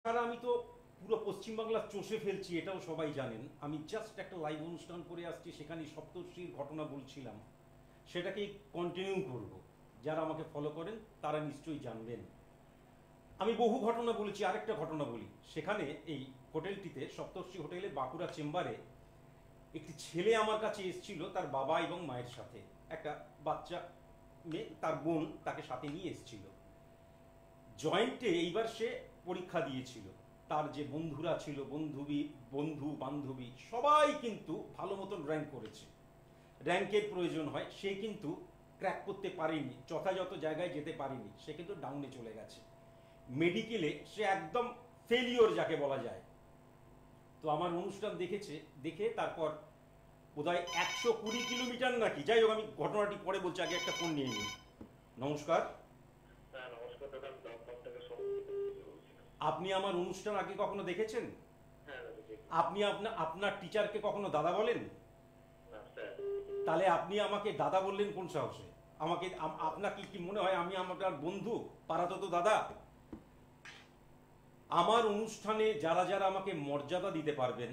আর আমি তো পুরো পশ্চিমবাংলা চষে ফেলছি, এটাও সবাই জানেন। আমি জাস্ট একটা লাইভ অনুষ্ঠান করে আসছি, সেখানে সপ্তর্ষির ঘটনা বলছিলাম, সেটাকে কন্টিনিউ করব। যারা আমাকে ফলো করেন তারা নিশ্চয়ই জানবেন। আমি বহু ঘটনা বলেছি, আরেকটা ঘটনা বলি। সেখানে এই হোটেলটিতে, সপ্তর্ষি হোটেলে বাঁকুড়া চেম্বারে, একটি ছেলে আমার কাছে এসেছিল তার বাবা এবং মায়ের সাথে। একটা বাচ্চা মেয়ে, তার বোন তাকে সাথে নিয়ে এসেছিল। জয়েন্টে এইবার সে পরীক্ষা দিয়েছিল। তার যে বন্ধুরা ছিল, বন্ধু বান্ধবী সবাই কিন্তু ভালো মতন র্যাঙ্ক করেছে। র্যাঙ্কের প্রয়োজন হয়, সে কিন্তু ক্র্যাক করতে পারেনি, যথাযথ জায়গায় যেতে পারেনি, সে কিন্তু ডাউনে চলে গেছে। মেডিকেলে সে একদম ফেলিওর যাকে বলা যায়। তো আমার অনুষ্ঠান দেখেছে, দেখে তারপর বোধহয় 120 কিলোমিটার নাকি, যাই হোক আমি ঘটনাটি পরে বলছি, আগে একটা ফোন নিয়ে নিই। নমস্কার। আপনি আমার অনুষ্ঠান আগে কখনো দেখেছেন? আপনি আপনার টিচারকে কখনো দাদা বলেন? তাহলে আপনি আমাকে দাদা বললেন কোন সাহসে? আমাকে আপনার কি মনে হয় আমি আমার বন্ধু, পাড়াতো তো দাদা? আমার অনুষ্ঠানে যারা যারা আমাকে মর্যাদা দিতে পারবেন,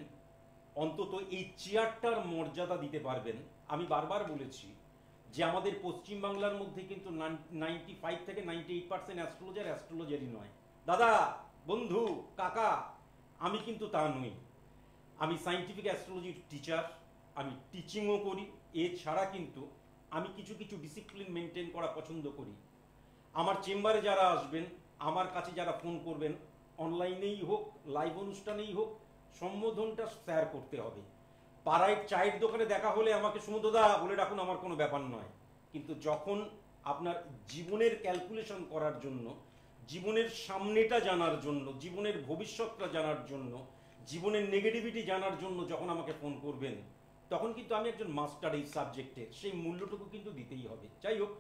অন্তত এই চেয়ারটার মর্যাদা দিতে পারবেন। আমি বারবার বলেছি যে আমাদের পশ্চিমবাংলার মধ্যে কিন্তু 95 থেকে 98% অ্যাস্ট্রোলজারই নয়। দাদা, বন্ধু, কাকা, আমি কিন্তু তা নই। আমি সায়েন্টিফিক অ্যাস্ট্রোলজির টিচার, আমি টিচিংও করি। এছাড়া কিন্তু আমি কিছু কিছু ডিসিপ্লিন মেনটেন করা পছন্দ করি। আমার চেম্বারে যারা আসবেন, আমার কাছে যারা ফোন করবেন, অনলাইনেই হোক লাইভ অনুষ্ঠানেই হোক, সম্বোধনটা শেয়ার করতে হবে। পাড়ায় চায়ের দোকানে দেখা হলে আমাকে সুমন্তদা বলে রাখুন, আমার কোনো ব্যাপার নয়। কিন্তু যখন আপনার জীবনের ক্যালকুলেশন করার জন্য, জীবনের সামনেটা জানার জন্য, জীবনের ভবিষ্যৎটা জানার জন্য, জীবনের নেগেটিভিটি জানার জন্য যখন আমাকে ফোন করবেন, তখন কিন্তু আমি একজন মাস্টার এই সাবজেক্টে, সেই মূল্যটুকু কিন্তু দিতেই হবে। যাই হোক,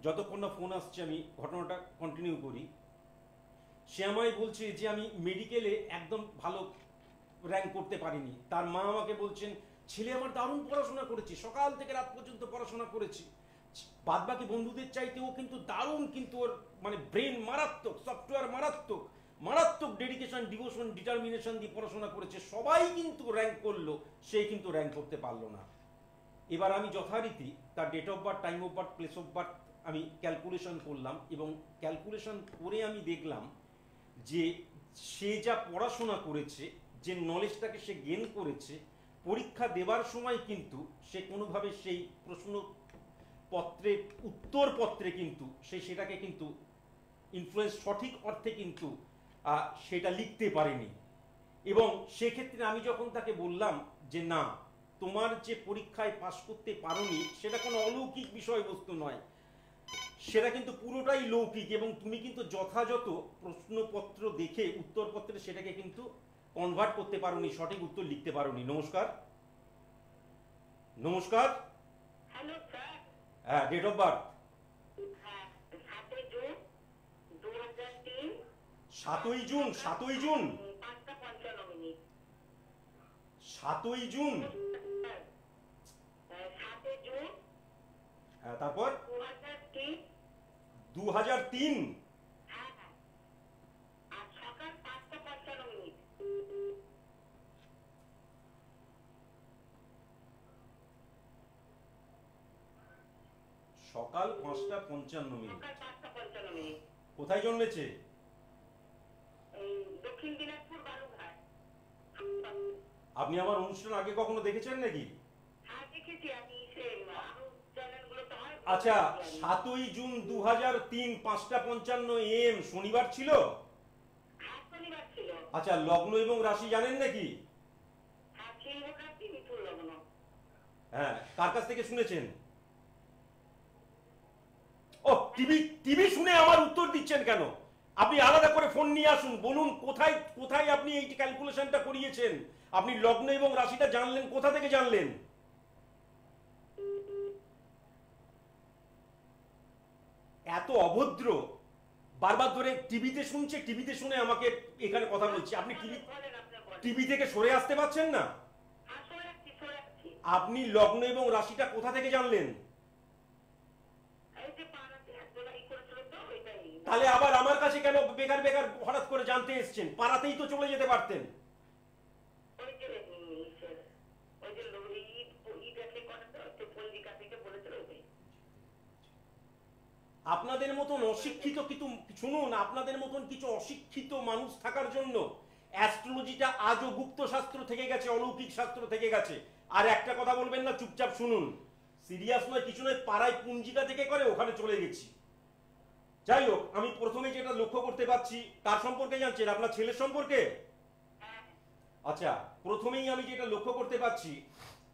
যতক্ষণ না ফোন আসছে আমি ঘটনাটা কন্টিনিউ করি। সে আমায় বলছে যে আমি মেডিকেলে একদম ভালো র্যাঙ্ক করতে পারিনি। তার মা আমাকে বলছেন, ছেলে আমার দারুণ পড়াশোনা করেছে, সকাল থেকে রাত পর্যন্ত পড়াশোনা করেছে, বাদবাকি বন্ধুদের চাইতেও কিন্তু দারুণ, কিন্তু ওর মানে ব্রেন মারাত্মক, সফটওয়্যার মারাত্মক, মারাত্মক ডেডিকেশন, ডিভোশন, ডিটারমিনেশন দিয়ে পড়াশোনা করেছে, সবাই কিন্তু র্যাঙ্ক করলো, সে কিন্তু র্যাঙ্ক করতে পারলো না। এবার আমি যথারীতি তার date of birth, time of birth, place of birth আমি ক্যালকুলেশন করলাম, এবং ক্যালকুলেশন করে আমি দেখলাম যে সে যা পড়াশোনা করেছে, যে নলেজটাকে সে গেন করেছে, পরীক্ষা দেবার সময় কিন্তু সে কোনোভাবে সেই প্রশ্নপত্রে, উত্তরপত্রে কিন্তু সে সেটাকে কিন্তু ইনফ্লুয়েন্স, সঠিক অর্থে কিন্তু সেটা লিখতে পারেনি। এবং সেক্ষেত্রে আমি যখন তাকে বললাম যে না, তোমার যে পরীক্ষায় পাশ করতে পারোনি সেটা কোনো অলৌকিক বিষয়বস্তু নয়, সেটা কিন্তু পুরোটাই লৌকিক, এবং তুমি কিন্তু যথাযথ প্রশ্নপত্র দেখে উত্তরপত্রে সেটাকে কিন্তু কনভার্ট করতে পারোনি, সঠিক উত্তর লিখতে পারোনি। নমস্কার। নমস্কার। Hello sir. হ্যাঁ, ডেট অফ বার্থ? হ্যাঁ, 7 জুন 2003। 7ই জুন? 7ই জুন? 5:55। 7ই জুন? 7 জুন। হ্যাঁ, তারপর? 2003। 2003? হ্যাঁ হ্যাঁ, আর সকাল 5:55। সকাল 5:55। সকাল 5:55। কোথায় জন্মেছে? এই দক্ষিণ দিনাজপুর বালুঘাট। আপনি আমার অনুষ্ঠান আগে কখনো দেখেছেন নাকি? হ্যাঁ দেখেছি আমি, সে আরো চ্যানেলগুলো তো হয়। আচ্ছা, 7ই জুন 2003, 5:55 AM শনিবার ছিল? হ্যাঁ শনিবার ছিল। আচ্ছা, লগ্ন এবং রাশি জানেন নাকি? হ্যাঁ সিংহ রাশি, মিথুন লগ্ন। হ্যাঁ, কার কাছ থেকে শুনেছেন? ও, টিভি টিভি শুনে আমার উত্তর দিচ্ছেন কেন? আপনি আলাদা করে ফোন নিয়ে আসুন, বলুন কোথায় কোথায় আপনি এই ক্যালকুলেশনটা করিয়েছেন। আপনি লগ্ন এবং রাশিটা জানলেন কোথা থেকে জানলেন? এত অভদ্র, বারবার ধরে টিভিতে শুনছে, টিভিতে শুনে আমাকে এখানে কথা বলছে। আপনি টিভি থেকে সরে আসতে পারছেন না? আপনি লগ্ন এবং রাশিটা কোথা থেকে জানলেন? তাহলে আবার আমার কাছে কেন বেকার বেকার হঠাৎ করে জানতে এসেছেন? পাড়াতেই তো চলে যেতে পারতেন। ওই যে স্যার, ওই যে ঈদ আছে করে তো পঞ্জিকা থেকে বলেছিল ওই। আপনাদের মতন অশিক্ষিত কিছু, শুনুন, আপনাদের মতন কিছু অশিক্ষিত মানুষ থাকার জন্য অ্যাস্ট্রোলজিটা আজও গুপ্ত শাস্ত্র থেকে গেছে, অলৌকিক শাস্ত্র থেকে গেছে। আর একটা কথা বলবেন না, চুপচাপ শুনুন। সিরিয়াস নয়, কিছু নয়, পাড়ায় পুঞ্জিকা থেকে করে ওখানে চলে গেছি। যাই হোক, আমি প্রথমে যেটা লক্ষ্য করতে পারছি, তার সম্পর্কে জানছেন, আপনার ছেলের সম্পর্কে? আচ্ছা, প্রথমেই আমি যেটা লক্ষ্য করতে পারছি,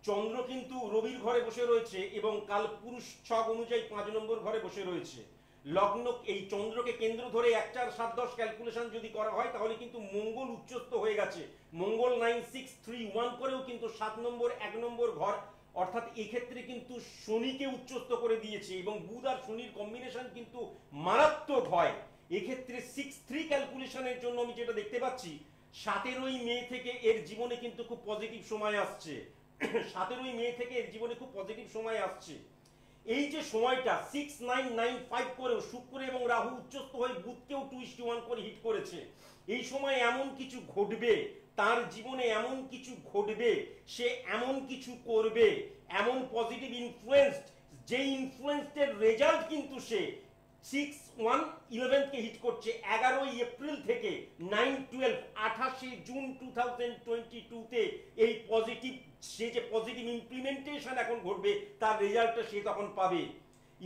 চন্দ্র কিন্তু রবির ঘরে বসে রয়েছে এবং কাল পুরুষ ছক অনুযায়ী 5 নম্বর ঘরে বসে রয়েছে। লগ্ন, এই চন্দ্রকে কেন্দ্র ধরে 1 4 7 10 ক্যালকুলেশন যদি করা হয় তাহলে কিন্তু মঙ্গল উচ্চস্থ হয়ে গেছে। মঙ্গল 9 6 3 1 করেও কিন্তু 7 নম্বর 1 নম্বর ঘর, অর্থাৎ এক্ষেত্রে কিন্তু শনিকে উচ্চস্থ করে দিয়েছে এবং বুধ আর শনির কম্বিনেশন কিন্তু মারাত্মক হয়। এক্ষেত্রে 6 3 ক্যালকুলেশনের জন্য আমি যেটা দেখতে পাচ্ছি, 17ই মে থেকে এর জীবনে কিন্তু খুব পজিটিভ সময় আসছে। 17ই মে থেকে এর জীবনে খুব পজিটিভ সময় আসছে। এই যে সময়টা 6 9 9 5 করেও শুক্র এবং রাহু উচ্চস্থ হয়ে বুধকেও 2:1 করে হিট করেছে। এই সময় এমন কিছু ঘটবে, তার জীবনে এমন কিছু ঘটবে, সে এমন কিছু করবে, এমন পজিটিভ ইনফ্লুয়েন্সড, যে ইনফ্লুয়েন্সের রেজাল্ট কিন্তু সে 6 1 11 কে হিট করছে। 11ই এপ্রিল থেকে 9 12 28 জুন 2022 তে এই পজিটিভ, সে যে পজিটিভ ইমপ্লিমেন্টেশন এখন ঘটবে তার রেজাল্টটা সে তখন পাবে।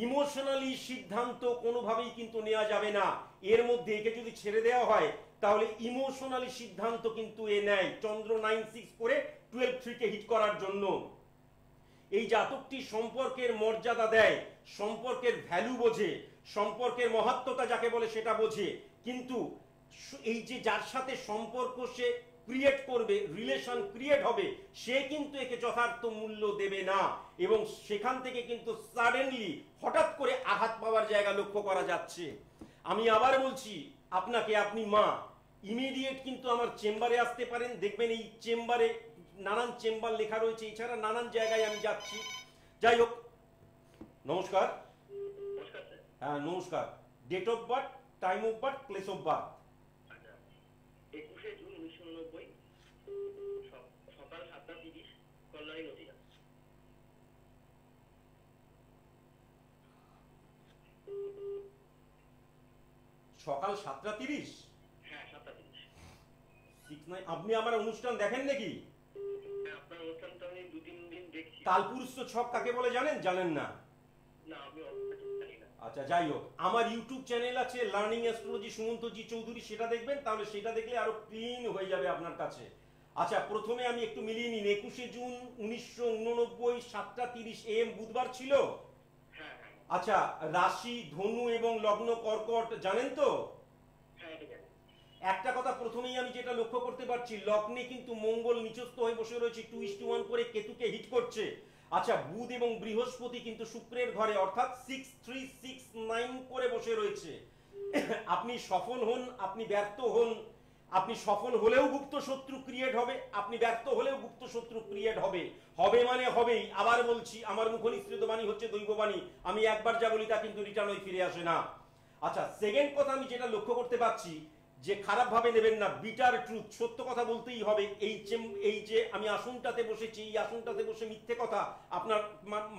ইমোশনালি সিদ্ধান্ত কোনোভাবেই কিন্তু নেওয়া যাবে না এর মধ্যে। একে যদি ছেড়ে দেওয়া হয় তাহলে ইমোশনালি সিদ্ধান্ত কিন্তু এ নেয় চন্দ্র 9 6 করে 12 3 কে হিট করার জন্য। এই জাতকটি সম্পর্কের মর্যাদা দেয়, সম্পর্কের ভ্যালু বোঝে, সম্পর্কের মহাত্মতা যাকে বলে সেটা বোঝে। কিন্তু এই যে যার সাথে সম্পর্ক সে ক্রিয়েট করবে, রিলেশন ক্রিয়েট হবে, সে কিন্তু একে যথার্থ মূল্য দেবে না এবং সেখান থেকে কিন্তু সাডেনলি হঠাৎ করে আঘাত পাওয়ার জায়গা লক্ষ্য করা যাচ্ছে। আমি আবার বলছি আপনাকে, আপনি মা, ইমিডিয়েট কিন্তু আমার চেম্বারে আসতে পারেন। দেখবেন এই চেম্বারে নানান চেম্বার লেখা রয়েছে, এছাড়া নানান জায়গায় আমি যাচ্ছি। যাই হোক, নমস্কার। হ্যাঁ নমস্কার। Date of birth, time of birth, place of birth? 21শে জুন 1990, সকাল 7:30, কল্যাণী নদীয়া। সকাল 7:30? হ্যাঁ 7:30। 6 9। আপনি আমার অনুষ্ঠান দেখেন নাকি? হ্যাঁ, আপনার অনুষ্ঠানটা আমি 2-3 দিন দেখছি। কালপুরুষ ছক কাকে বলে জানেন? জানেন না? না, আমি জানি না। আচ্ছা, যাই হোক, আমার ইউটিউব চ্যানেল আছে লার্নিং অ্যাস্ট্রোলজি সুমন্তজি চৌধুরী, সেটা দেখবেন, তাহলে সেটা দেখলে আরো ক্লিন হয়ে যাবে আপনার কাছে। আচ্ছা, প্রথমে আমি একটু মিলিয়ে নিন। 21শে জুন 1989, 7:30 AM, বুধবার ছিল। হ্যাঁ হ্যাঁ আচ্ছা, রাশি ধনু এবং লগ্ন কর্কট, জানেন তো? হ্যাঁ, এটা জানি। একটা কথা প্রথমেই আমি যেটা লক্ষ্য করতে পারছি, লগ্নে কিন্তু মঙ্গল নিচস্থ হয়ে বসে রয়েছে, 2:1 করে কেতুকে হিট করছে। আচ্ছা, বুধ এবং বৃহস্পতি কিন্তু শুক্রের ঘরে, অর্থাৎ 6 3 6 9 করে বসে রয়েছে। আপনি সফল হন, আপনি ব্যর্থ হন, আপনি সফল হলেও গুপ্ত শত্রু ক্রিয়েট হবে, আপনি ব্যর্থ হলেও গুপ্ত শত্রু ক্রিয়েট হবে। হবে মানে হবেই। আবার বলছি, আমার মুখনিসৃত বাণী হচ্ছে দৈববাণী। আমি একবার যা বলি তা কিন্তু রিটার্ন হয়ে ফিরে আসে না। আচ্ছা, সেকেন্ড কথা আমি যেটা লক্ষ্য করতে পারছি, যে খারাপ ভাবে নেবেন না, বিটার ট্রুথ, সত্য কথা বলতেই হবে। এই যে আমি আসনটাতে বসেছি, এই আসনটাতে বসে মিথ্যে কথা আপনার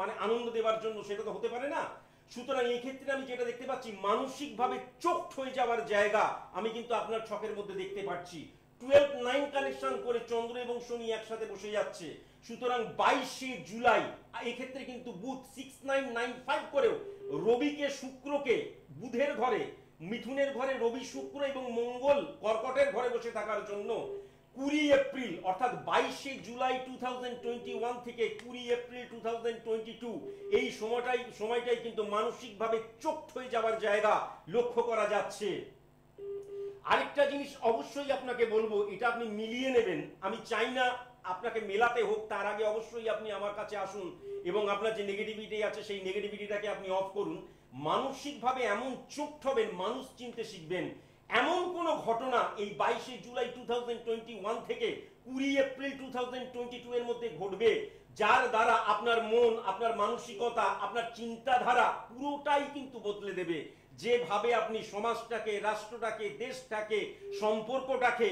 মানে আনন্দ দেওয়ার জন্য, সেটা তো হতে পারে না। সুতরাং এই ক্ষেত্রে আমি যেটা দেখতে পাচ্ছি, মানসিকভাবে চোখড হয়ে যাওয়ার জায়গা আমি কিন্তু আপনার ছকের মধ্যে দেখতে পাচ্ছি। 12 9 কানেকশন করে চন্দ্র এবং শনি একসাথে বসে যাচ্ছে। সুতরাং 22শে জুলাই এক্ষেত্রে কিন্তু বুধ 6 9 9 5 করেও রবিকে শুক্রকে বুধের ঘরে, মিথুনের ঘরে রবি শুক্র এবং মঙ্গল কর্কটের ঘরে বসে থাকার জন্য 20 এপ্রিল অর্থাৎ 22শে জুলাই 2021 থেকে 20 এপ্রিল 2022 এই সময়টাই কিন্তু মানসিকভাবে চোখড হয়ে যাওয়ার জায়গা লক্ষ্য করা যাচ্ছে। আরেকটা জিনিস অবশ্যই আপনাকে বলবো, এটা আপনি মিলিয়ে নেবেন। আমি চাই না আপনাকে মেলাতে হোক, তার আগে অবশ্যই আপনি আমার কাছে আসুন এবং আপনার যে নেগেটিভিটি আছে সেই নেগেটিভিটিটাকে আপনি অফ করুন। মানসিকভাবে এমন চোখড হবেন, মানুষ চিনতে শিখবেন। এমন কোন ঘটনা এই 22শে জুলাই 2021 থেকে 20 এপ্রিল 2022 এর মধ্যে ঘটবে, যার দ্বারা আপনার মন, আপনার মানসিকতা, আপনার চিন্তাধারা পুরোটাই কিন্তু বদলে দেবে। যেভাবে আপনি সমাজটাকে, রাষ্ট্রটাকে, দেশটাকে, সম্পর্কটাকে,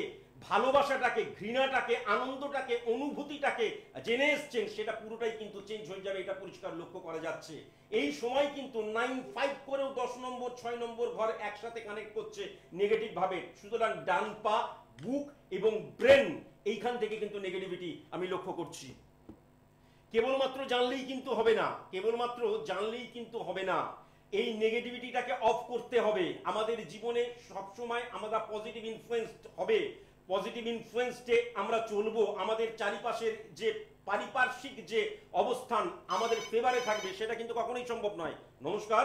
ভালোবাসাটাকে, ঘৃণাটাকে, আনন্দটাকে, অনুভূতিটাকে জেনে এসছেন, সেটা পুরোটাই কিন্তু চেঞ্জ হয়ে যাবে, এটা পরিষ্কার লক্ষ্য করা যাচ্ছে। এই সময় কিন্তু 9-5 করেও 10 নম্বর 6 নম্বর ঘর একসাথে কানেক্ট করছে নেগেটিভ ভাবে। সুতরাং ডান পা, বুক এবং ব্রেন, এইখান থেকে কিন্তু নেগেটিভিটি আমি লক্ষ্য করছি। কেবলমাত্র জানলেই কিন্তু হবে না, কেবলমাত্র জানলেই কিন্তু হবে না, এই নেগেটিভিটিটাকে অফ করতে হবে। আমাদের জীবনে সবসময় আমরা পজিটিভ ইনফ্লুয়েন্সড হবে, পজিটিভ ইনফ্লুয়েন্সডে আমরা চলবো। আমাদের চারিপাশের যে পারিপার্শ্বিক যে অবস্থান আমাদের ফেভারে থাকবে, সেটা কিন্তু কখনোই সম্ভব নয়। নমস্কার।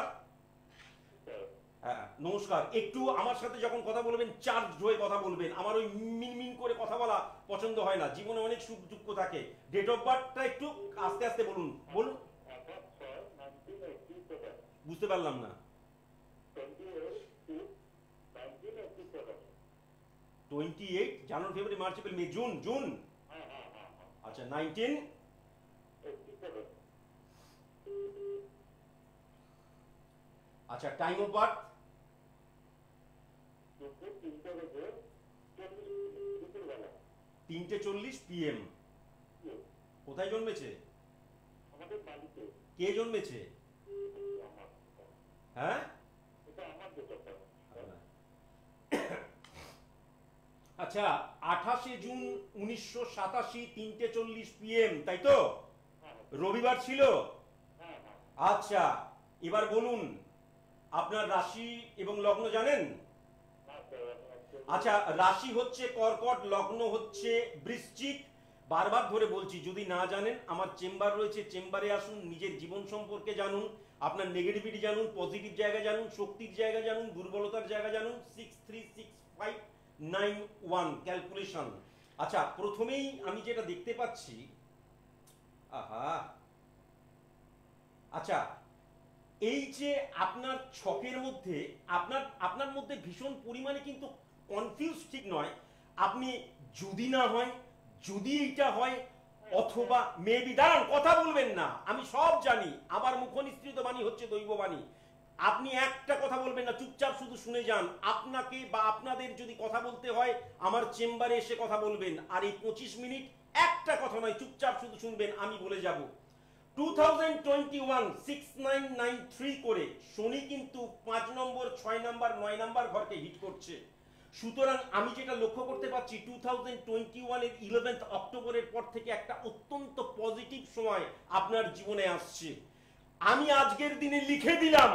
হ্যাঁ নমস্কার। একটু আমার সাথে যখন কথা বলবেন চার্জ হয়ে কথা বলবেন, আমার ওই মিনমিন করে কথা বলা পছন্দ হয় না। জীবনে অনেক সুখ দুঃখ থাকে। ডেট অফ বার্থটা একটু আস্তে আস্তে বলুন। বলুন। বুঝতে পারলাম না। 28 জানুয়ারি, February, March, April, May, June. June, আচ্ছা 19। আচ্ছা টাইম অফ বার্থ? 3:40 PM। কোথায় জন্মেছে? কে জন্মেছে? হ্যাঁ আচ্ছা 28 জুন 1987, 3:40 PM, তাই তো? রবিবার ছিল। আচ্ছা এবার বলুন, আপনার রাশি এবং লগ্ন জানেন? আচ্ছা রাশি হচ্ছে কর্কট, লগ্ন হচ্ছে বৃশ্চিক। বারবার ধরে বলছি, যদি না জানেন আমার চেম্বার রয়েছে, চেম্বারে আসুন, নিজের জীবন সম্পর্কে জানুন, আপনার নেগেটিভিটি জানুন, পজিটিভ জায়গা জানুন, শক্তির জায়গা জানুন, দুর্বলতার জায়গা জানুন। 636591 ক্যালকুলেশন। আচ্ছা প্রথমেই আমি যেটা দেখতে পাচ্ছি, আহা, আচ্ছা এই যে আপনার ছকের মধ্যে আপনার মধ্যে ভীষণ পরিমাণে কিন্তু কনফিউজ ঠিক নয়। আপনি যদি না হয়, যদি এইটা হয়, অথবা মেবি, দাঁড়ান কথা বলবেন না, আমি সব জানি, আমার মুখনিসৃত বাণী হচ্ছে দৈববাণী। আপনি একটা কথা বলবেন না, চুপচাপ শুধু শুনে যান। আপনাকে বা আপনাদের যদি কথা বলতে হয় আমার চেম্বারে এসে কথা বলবেন, আর এই 25 মিনিট একটা কথা নয়, চুপচাপ শুধু শুনবেন, আমি বলে যাব। 2021 6993 করে শনি কিন্তু 5 নম্বর, 6 নম্বর, 9 নম্বর ঘরকে হিট করছে। সুতরাং আমি যেটা লক্ষ্য করতে পারছি, 2021 এর 11 অক্টোবরের পর থেকে একটা অত্যন্ত পজিটিভ সময় আপনার জীবনে আসছে। আমি আজকের দিনে লিখে দিলাম,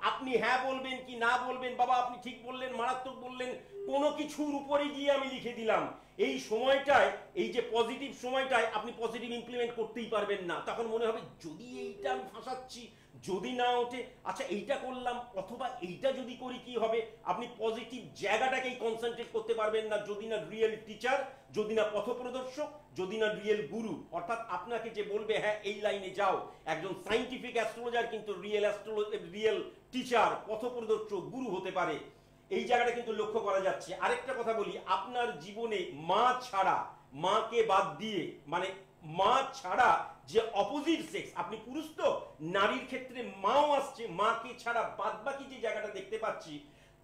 আপনি হ্যাঁ বলবেন কি না বলবেন। বাবা আপনি ঠিক বললেন, মারাত্মক বললেন, কোনো কিছুর উপরে গিয়ে আমি লিখে দিলাম। এই সময়টায়, এই যে পজিটিভ সময়টায় আপনি পজিটিভ ইমপ্লিমেন্ট করতেই পারবেন না। তখন মনে হবে যদি এইটা আমি ফাঁসাচ্ছি, যদি না ওঠে, আচ্ছা এইটা করলাম, অথবা এইটা যদি করি কি হবে। আপনি পজিটিভ জায়গাটাকেই কনসেন্ট্রেট করতে পারবেন না, যদি না রিয়েল টিচার, যদি না পথপ্রদর্শক, যদি না রিয়েল গুরু। অর্থাৎ আপনাকে যে বলবে হ্যাঁ এই লাইনে যাও, একজন সায়েন্টিফিক অ্যাস্ট্রোলজার কিন্তু রিয়েল টিচার, পথপ্রদর্শক, গুরু হতে পারে। এই জায়গাটা কিন্তু লক্ষ্য করা যাচ্ছে। আরেকটা কথা বলি, আপনার জীবনে মা ছাড়া, মাকে বাদ দিয়ে, মানে মা ছাড়া যে অপোজিট সেক্স, আপনি পুরুষ তো, নারীর ক্ষেত্রে মাও আসছে, মাকে ছাড়া বাদ বাকি যে জায়গাটা দেখতে পাচ্ছি,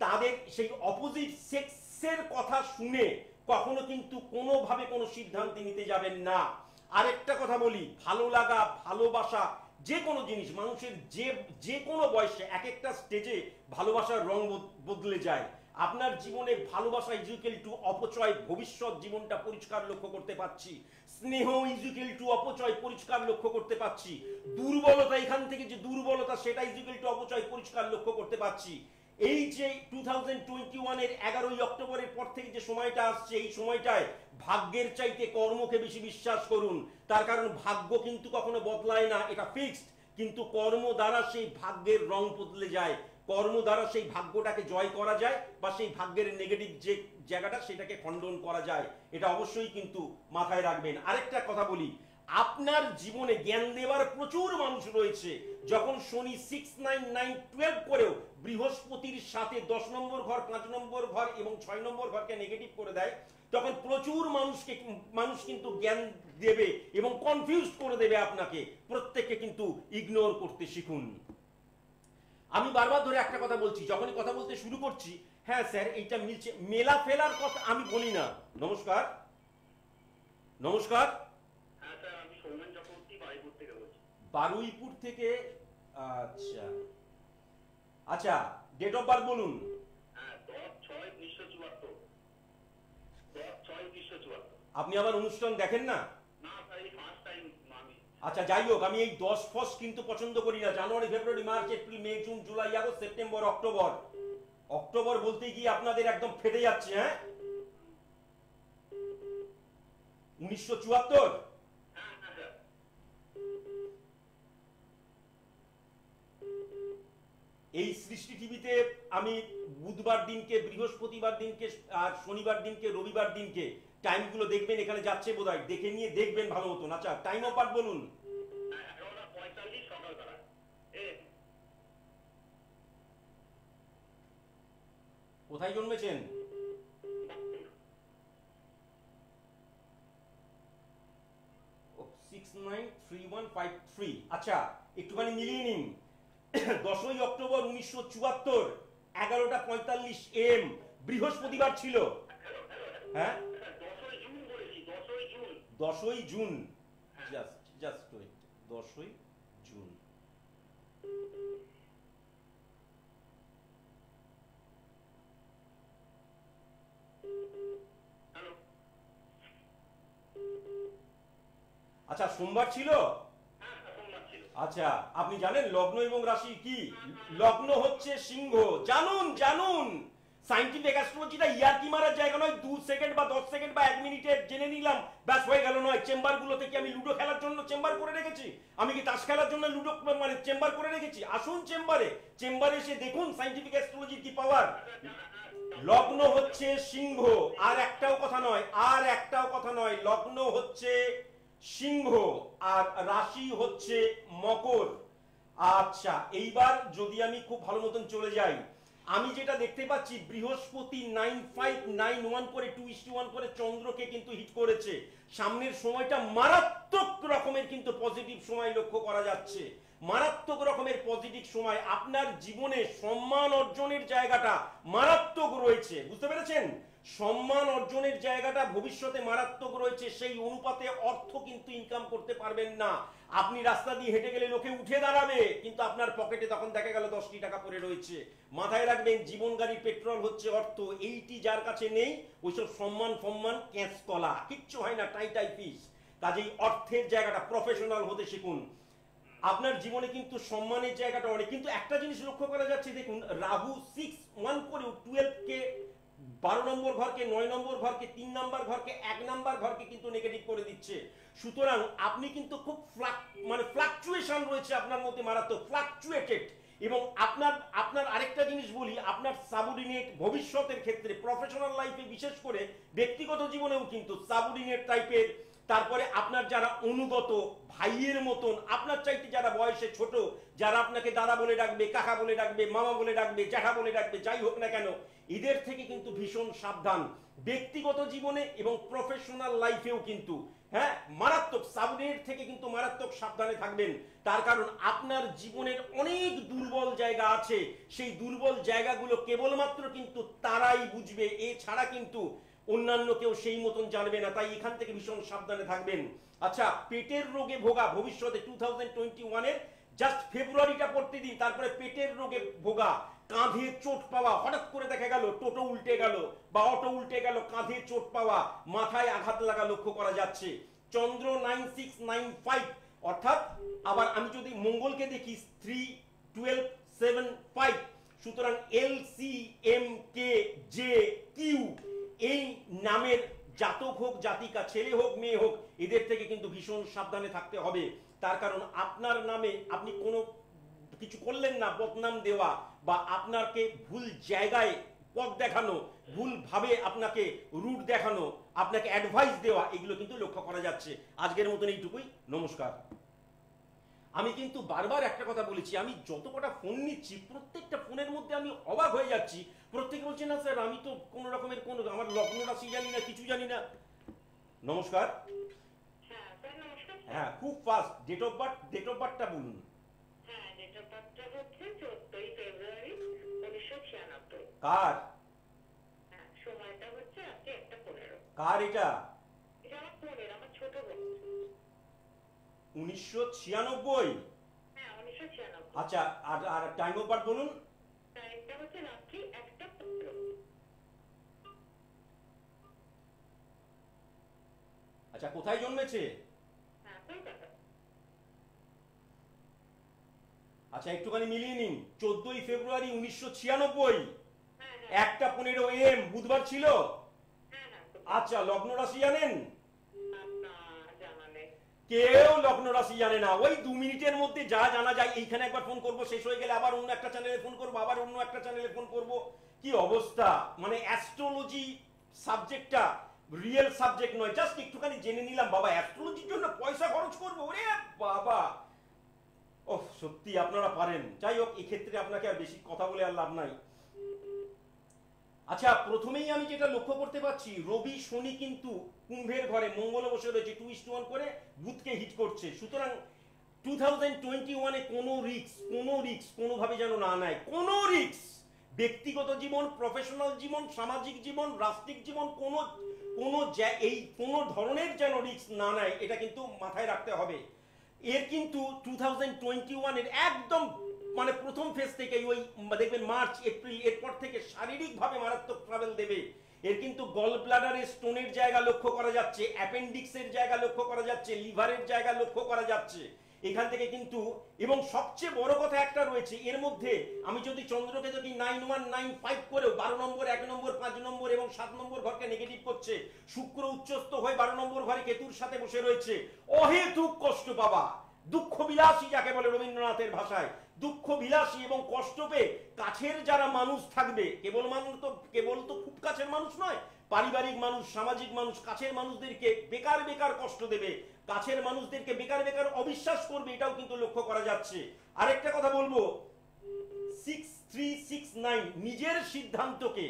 তাদের সেই অপোজিট সেক্সের কথা শুনে কখনো কিন্তু কোনোভাবে কোনো সিদ্ধান্ত নিতে যাবেন না। আরেকটা কথা বলি, ভালো লাগা, ভালোবাসা, যে কোনো জিনিস মানুষের যে কোনো বয়সে এক একটা স্টেজে ভালোবাসার রং বদলে যায়। আপনার জীবনে ভালোবাসা ইজুকেল টু অপচয়, ভবিষ্যৎ জীবনটা পরিষ্কার লক্ষ্য করতে পাচ্ছি। স্নেহ ইজুকেল টু অপচয়, পরিষ্কার লক্ষ্য করতে পাচ্ছি। দুর্বলতা, এখান থেকে যে দুর্বলতা, সেটা ইজুকেল টু অপচয়, পরিষ্কার লক্ষ্য করতে পাচ্ছি। এই যে 2021 এর 11 অক্টোবরের পর থেকে যে সময়টা আসছে, এই সময়টায় ভাগ্যের চাইতে কর্মকে বেশি বিশ্বাস করুন। তার কারণ ভাগ্য কিন্তু কখনো বদলায় না, এটা ফিক্সড, কিন্তু কর্ম দ্বারা সেই ভাগ্যের রং বদলে যায়। কর্ম দ্বারা সেই ভাগ্যটাকে জয় করা যায়, বা সেই ভাগ্যের নেগেটিভ যে জায়গাটা সেটাকে খণ্ডন করা যায়। এটা অবশ্যই কিন্তু মাথায় রাখবেন। আরেকটা কথা বলি, আপনার জীবনে জ্ঞান দেওয়ার প্রচুর মানুষ রয়েছে। যখন শনি 6, 9, 9, 12 করেও বৃহস্পতির সাথে 10 নম্বর ঘর, 5 নম্বর ঘর এবং 6 নম্বর ঘরকে নেগেটিভ করে দেয়, তখন প্রচুর মানুষ কিন্তু জ্ঞান দেবে এবং কনফিউজ করে দেবে আপনাকে। প্রত্যেককে কিন্তু ইগনোর করতে শিখুন। আমি বারবার ধরে একটা কথা বলছি, যখনই কথা বলতে শুরু করছি, হ্যাঁ স্যার এইটা মিলছে, মেলা ফেলার কথা আমি বলি না। নমস্কার, নমস্কার। হ্যাঁ স্যার, আমি সৌমেন চক্রবর্তী বারুইপুর থেকে বলছি। বারুইপুর থেকে? আচ্ছা আচ্ছা, ডেট অফ বার্থ বলুন। হ্যাঁ, 10/6/1974। 10/6/1974। আপনি আবার অনুষ্ঠান দেখেন না? না স্যার, এই ফার্স্ট টাইম আমি। আচ্ছা যাই হোক, আমি এই 10 ফস কিন্তু পছন্দ করি না। January, February, March, April, May, June, July, August, September, October. October বলতে গিয়ে আপনাদের একদম ফেটে যাচ্ছে। হ্যাঁ, 1974। হ্যাঁ হ্যাঁ স্যার। এই সৃষ্টি টিভিতে আমি বুধবার দিনকে, বৃহস্পতিবার দিনকে, আর শনিবার দিনকে, রবিবার দিনকে টাইমগুলো দেখবেন, এখানে যাচ্ছে বোধহয়, দেখে নিয়ে দেখবেন ভালো মতন। আচ্ছা, টাইম অফ বার্থ বলুন। হ্যাঁ, 11:45 সকালবেলা। কোথায় জন্মেছেন? 693153। আচ্ছা, একটুখানি মিলিয়ে নিন। 10ই অক্টোবর 1974, 11:45 AM, বৃহস্পতিবার ছিল। হ্যাঁ, 10ই জুন বলেছি, 10ই জুন। 10ই জুন। জাস্ট ওয়েট, 10ই জুন। হ্যালো। আচ্ছা, সোমবার ছিল। হ্যাঁ স্যার, সোমবার ছিল। আচ্ছা, আপনি জানেন লগ্ন এবং রাশি কি? লগ্ন হচ্ছে সিংহ। জানুন জানুন, সাইন্টিফিক অ্যাস্ট্রোলজিটা ইয়ার্কি মারার জায়গা নয়। 2 সেকেন্ড বা 10 সেকেন্ড বা 1 মিনিটে জেনে নিলাম, ব্যাস হয়ে গেল নয়। চেম্বারগুলোতে কি আমি লুডো খেলার জন্য চেম্বার করে রেখেছি? আমি কি তাস খেলার জন্য লুডো মানে চেম্বার করে রেখেছি? আসুন চেম্বারে, চেম্বারে এসে দেখুন সাইন্টিফিক অ্যাস্ট্রোলজির কি পাওয়ার। লগ্ন হচ্ছে সিংহ, আর একটাও কথা নয়, আর একটাও কথা নয়। লগ্ন হচ্ছে সিংহ আর রাশি হচ্ছে মকর। আচ্ছা, এইবার যদি আমি খুব ভালো মতন চলে যাই, আমি যেটা দেখতে পাচ্ছি, বৃহস্পতি 9591 করে 2:1 করে চন্দ্রকে কিন্তু হিট করেছে। সামনের সময়টা মারাত্মক রকমের কিন্তু পজিটিভ সময় লক্ষ্য করা যাচ্ছে। মারাত্মক রকমের পজিটিভ সময়। আপনার জীবনে সম্মান অর্জনের জায়গাটা মারাত্মক রয়েছে, বুঝতে পেরেছেন? সম্মান অর্জনের জায়গাটা ভবিষ্যতে মারাত্মক রয়েছে। সেই অনুপাতে অর্থ কিন্তু ইনকাম করতে পারবেন না। আপনি রাস্তা দিয়ে হেঁটে গেলে লোকে উঠে দাঁড়াবে, কিন্তু আপনার পকেটে তখন দেখা গেল 10টি টাকা পড়ে রয়েছে। মাথায় রাখবেন, জীবন গাড়ির পেট্রোল হচ্ছে অর্থ। এইটি যার কাছে নেই, ওইসব সম্মান ফম্মান ক্যাঁচ কলা, কিচ্ছু হয় না, টাই ফিস। কাজেই অর্থের জায়গাটা প্রফেশনাল হতে শিখুন। আপনার জীবনে কিন্তু সম্মানের জায়গাটা অনেক। কিন্তু একটা জিনিস লক্ষ্য করা যাচ্ছে, দেখুন, রাহু 6-1 করেও 12 কে, 12 নম্বর ঘরকে, 9 নম্বর ঘরকে, 3 নম্বর ঘরকে, 1 নম্বর ঘরকে কিন্তু নেগেটিভ করে দিচ্ছে। সুতরাং আপনি কিন্তু খুব ফ্লাকচুয়েশন রয়েছে আপনার মধ্যে, মারাত্মক ফ্লাকচুয়েটেড। এবং আপনার আপনার আরেকটা জিনিস বলি, আপনার সাবঅর্ডিনেট ভবিষ্যতের ক্ষেত্রে, প্রফেশনাল লাইফে বিশেষ করে, ব্যক্তিগত জীবনেও কিন্তু সাবঅর্ডিনেট টাইপের, তারপরে আপনার যারা অনুগত ভাইয়ের মতন, আপনার চাইতে যারা বয়সে ছোট, যারা আপনাকে দাদা বলে ডাকবে, কাকা বলে ডাকবে, মামা বলে ডাকবে, জ্যাঠা বলে ডাকবে, যাই হোক না কেন, এদের থেকে কিন্তু ভীষণ সাবধান। ব্যক্তিগত জীবনে এবং প্রফেশনাল লাইফেও কিন্তু, হ্যাঁ, মারাত্মক সাবঅর্ডিনেট থেকে কিন্তু মারাত্মক সাবধানে থাকবেন। তার কারণ আপনার জীবনের অনেক দুর্বল জায়গা আছে। সেই দুর্বল জায়গাগুলো কেবলমাত্র কিন্তু তারাই বুঝবে, এছাড়া কিন্তু অন্যান্য কেউ সেই মতন জানবে না। তাই এখান থেকে ভীষণ সাবধানে থাকবেন। আচ্ছা, পেটের রোগে ভোগা ভবিষ্যতে 2021-এর জাস্ট ফেব্রুয়ারিটা পড়তে দিন, তারপরে পেটের রোগে ভোগা, কাঁধে চোট পাওয়া, হঠাৎ করে দেখা গেল টোটো উল্টে গেল বা অটো উল্টে গেল, কাঁধে চোট পাওয়া, মাথায় আঘাত লাগা লক্ষ্য করা যাচ্ছে। চন্দ্র 9695, অর্থাৎ আবার আমি যদি মঙ্গলকে দেখি 3-12-7-5, সুতরাং LCMKJQ এই নামের জাতক হোক জাতিকা, ছেলে হোক মেয়ে হোক, এদের থেকে কিন্তু ভীষণ সাবধানে থাকতে হবে। তার কারণ আপনার নামে আপনি কোনো কিছু করলেন না, বদনাম দেওয়া বা আপনাকে ভুল জায়গায় পথ দেখানো, ভুল ভাবে আপনাকে রুট দেখানো, আপনাকে অ্যাডভাইস দেওয়া, এগুলো কিন্তু লক্ষ্য করা যাচ্ছে। আজকের মতন এইটুকুই, নমস্কার। আমি কিন্তু বারবার একটা কথা বলেছি, আমি যত কটা ফোন নিচ্ছি প্রত্যেকটা ফোনের মধ্যে আমি অবাক হয়ে যাচ্ছি। প্রত্যেকে বলছে, না স্যার আমি তো কোনো রকমের কোনো, আমার লগ্ন রাশি জানি না, কিছু জানি না। নমস্কার। হ্যাঁ স্যার, নমস্কার। হ্যাঁ, খুব ফাস্ট। ডেট অফ বার্থটা বলুন। হ্যাঁ, ডেট অফ বার্থটা হচ্ছে 14ই ফেব্রুয়ারি 1996। কার? হ্যাঁ, সময়টা হচ্ছে আজকে 1:15। কার এটা? এটা আমার বোনের, আমার ছোট বোন। 1996? হ্যাঁ, 1996। আচ্ছা, আর আর টাইম অফ বার্থ বলুন। টাইমটা হচ্ছে রাত্রি 1:15। আচ্ছা, কোথায় জন্মেছে? হ্যাঁ, কলকাতা। আচ্ছা, একটুখানি মিলিয়ে নিন। 14ই ফেব্রুয়ারি 1996, হ্যাঁ, 1:15 AM, বুধবার ছিল। হ্যাঁ, হ্যাঁ। আচ্ছা, লগ্ন রাশি জানেন? না, জানা নেই। কেউ লগ্ন রাশি জানে না। ওই 2 মিনিটের মধ্যে যা জানা যায়, এইখানে একবার ফোন করব, শেষ হয়ে গেলে আবার অন্য একটা চ্যানেলে ফোন করব, আবার অন্য একটা চ্যানেলে ফোন করব। কি অবস্থা! মানে অ্যাস্ট্রোলজি সাবজেক্টটা রিয়েল সাবজেক্ট নয়, জাস্ট একটুখানি জেনে নিলাম। বাবা, অ্যাস্ট্রোলজির জন্য পয়সা খরচ করবো? ওরে বাবা! ওহ, সত্যি আপনারা পারেন। যাই হোক, এই ক্ষেত্রে আপনাকে আর বেশি কথা বলে আর লাভ নাই। আচ্ছা, প্রথমেই আমি যেটা লক্ষ্য করতে পারছি, রবি শনি কিন্তু কুম্ভের ঘরে, মঙ্গল বসে রয়েছে 2:1 করে, বুধকে হিট করছে। সুতরাং 2021-এ কোনো রিস্ক কোনোভাবে যেন না নেয়। কোনো রিস্ক, ব্যক্তিগত জীবন, প্রফেশনাল জীবন, সামাজিক জীবন, রাষ্ট্রিক জীবন, কোনো ধরনের যেন রিস্ক না নেয়, এটা কিন্তু মাথায় রাখতে হবে। এর কিন্তু 2021-এর একদম মানে প্রথম ফেজ থেকে ওই দেখবেন মার্চ এপ্রিল, এরপর থেকে শারীরিকভাবে মারাত্মক ট্রাভেল দেবে। এর কিন্তু গল ব্লাডারের স্টোনের জায়গা লক্ষ্য করা যাচ্ছে, অ্যাপেন্ডিক্সের জায়গা লক্ষ্য করা যাচ্ছে, লিভারের জায়গা লক্ষ্য করা যাচ্ছে এখান থেকে কিন্তু। এবং সবচেয়ে বড় কথা একটা রয়েছে এর মধ্যে, আমি যদি চন্দ্রকে যদি 9195 করেও 12 নম্বর, 1 নম্বর, 5 নম্বর এবং 7 নম্বর ঘরকে নেগেটিভ করছে, শুক্র উচ্চস্থ হয়ে 12 নম্বর ঘরে কেতুর সাথে বসে রয়েছে। অহেতুক কষ্ট পাবা, দুঃখ বিলাসী যাকে বলে রবীন্দ্রনাথের ভাষায়, দুঃখ বিলাসী এবং কষ্ট পেয়ে কাছের যারা মানুষ থাকবে, কেবল তো খুব কাছের মানুষ নয়, পারিবারিক মানুষ, সামাজিক মানুষ, কাছের মানুষদেরকে বেকার বেকার কষ্ট দেবে, কাছের মানুষদেরকে বেকার বেকার অবিশ্বাস করবে, এটাও কিন্তু লক্ষ্য করা যাচ্ছে। আরেকটা কথা বলবো, 6369 নিজের সিদ্ধান্তকে,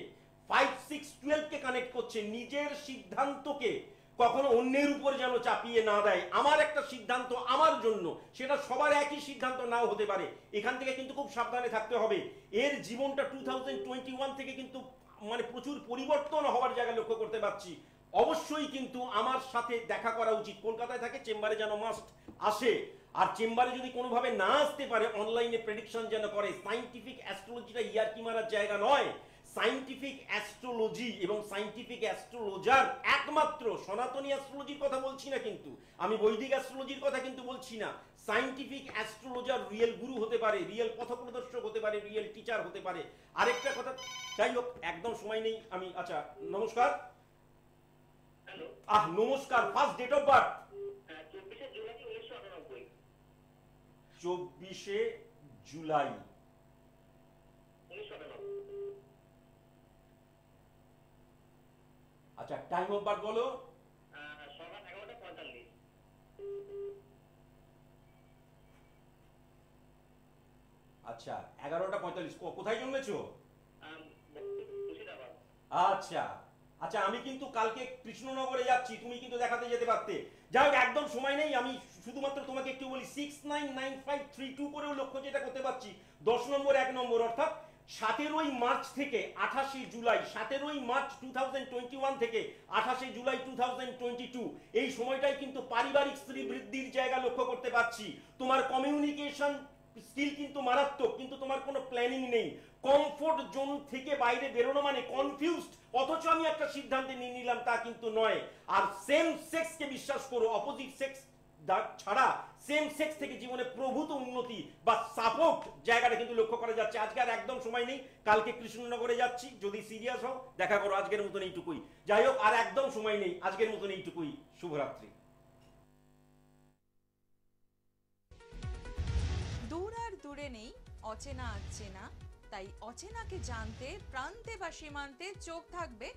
5612কে কানেক্ট করছে, নিজের সিদ্ধান্তকে কখনো অন্যের উপর যেন চাপিয়ে না দেয়। আমার একটা সিদ্ধান্ত আমার জন্য, সেটা সবার একই সিদ্ধান্ত নাও হতে পারে। এখান থেকে কিন্তু খুব সাবধানে থাকতে হবে। এর জীবনটা 2021 থেকে কিন্তু মানে প্রচুর পরিবর্তন হওয়ার জায়গা লক্ষ্য করতে পারছি। অবশ্যই কিন্তু আমার সাথে দেখা করা উচিত। কলকাতায় থাকে, চেম্বারে যেন মাস্ট আসে। আর চেম্বারে যদি কোনোভাবে না আসতে পারে, অনলাইনে প্রেডিকশন যেন করে। সাইন্টিফিক অ্যাস্ট্রোলজিটা ইয়ার্কি মারার জায়গা নয়। সাইন্টিফিক অ্যাস্ট্রোলজি এবং সাইন্টিফিক অ্যাস্ট্রোলজার একমাত্র, সনাতনী অ্যাস্ট্রোলজির কথা বলছি না কিন্তু, আমি বৈদিক অ্যাস্ট্রোলজির কথা কিন্তু বলছি না। সাইন্টিফিক অ্যাস্ট্রোলজার রিয়েল গুরু হতে পারে, রিয়েল পথপ্রদর্শক হতে পারে, রিয়েল টিচার হতে পারে। আরেকটা কথা, যাই হোক, একদম সময় নেই আমি। আচ্ছা, নমস্কার। হ্যালো। নমস্কার। First date of birth? 24শে জুলাই 1998। 24শে জুলাই 1998। আচ্ছা, টাইম অফ বার্থ বলো। সকাল 11:45। আচ্ছা, 11:45। কোথায় জন্মেছো? মুর্শিদাবাদ। আচ্ছা আচ্ছা, আমি কিন্তু কালকে কৃষ্ণনগরে যাচ্ছি, তুমি কিন্তু দেখাতে যেতে পারতে। যাই হোক, একদম সময় নেই, আমি শুধুমাত্র তোমাকে একটু বলি, 699532 করেও লক্ষ্য যেটা করতে পারছি, 10 নম্বর 1 নম্বর, অর্থাৎ 17ই মার্চ থেকে 28শে জুলাই, 17ই মার্চ 2021 থেকে 28শে জুলাই 2022, এই সময়টাই কিন্তু পারিবারিক স্ত্রী বৃদ্ধির জায়গা লক্ষ্য করতে পারছি। তোমার কমিউনিকেশন স্কিল কিন্তু মারাত্মক, কিন্তু তোমার কোনো প্ল্যানিং নেই। কমফোর্ট জোন থেকে বাইরে বেরোনো মানে কনফিউজড, অথচ আমি একটা সিদ্ধান্তে নিয়ে নিলাম, তা কিন্তু নয়। আর সেম সেক্সকে বিশ্বাস করো, অপোজিট সেক্স ছাড়া সেম সেক্স থেকে জীবনে প্রভূত উন্নতি বা সাপোর্ট জায়গাটা কিন্তু লক্ষ্য করা যাচ্ছে। আজকে আর একদম সময় নেই, কালকে কৃষ্ণনগরে যাচ্ছি, যদি সিরিয়াস হও দেখা করো। আজকের মতন এইটুকুই। যাই হোক, আর একদম সময় নেই, আজকের মতন এইটুকুই। শুভরাত্রি। দূর আর দূরে নেই অচেনা আচেনা, তাই অচেনাকে জানতে প্রান্তে বা সীমান্তে চোখ থাকবে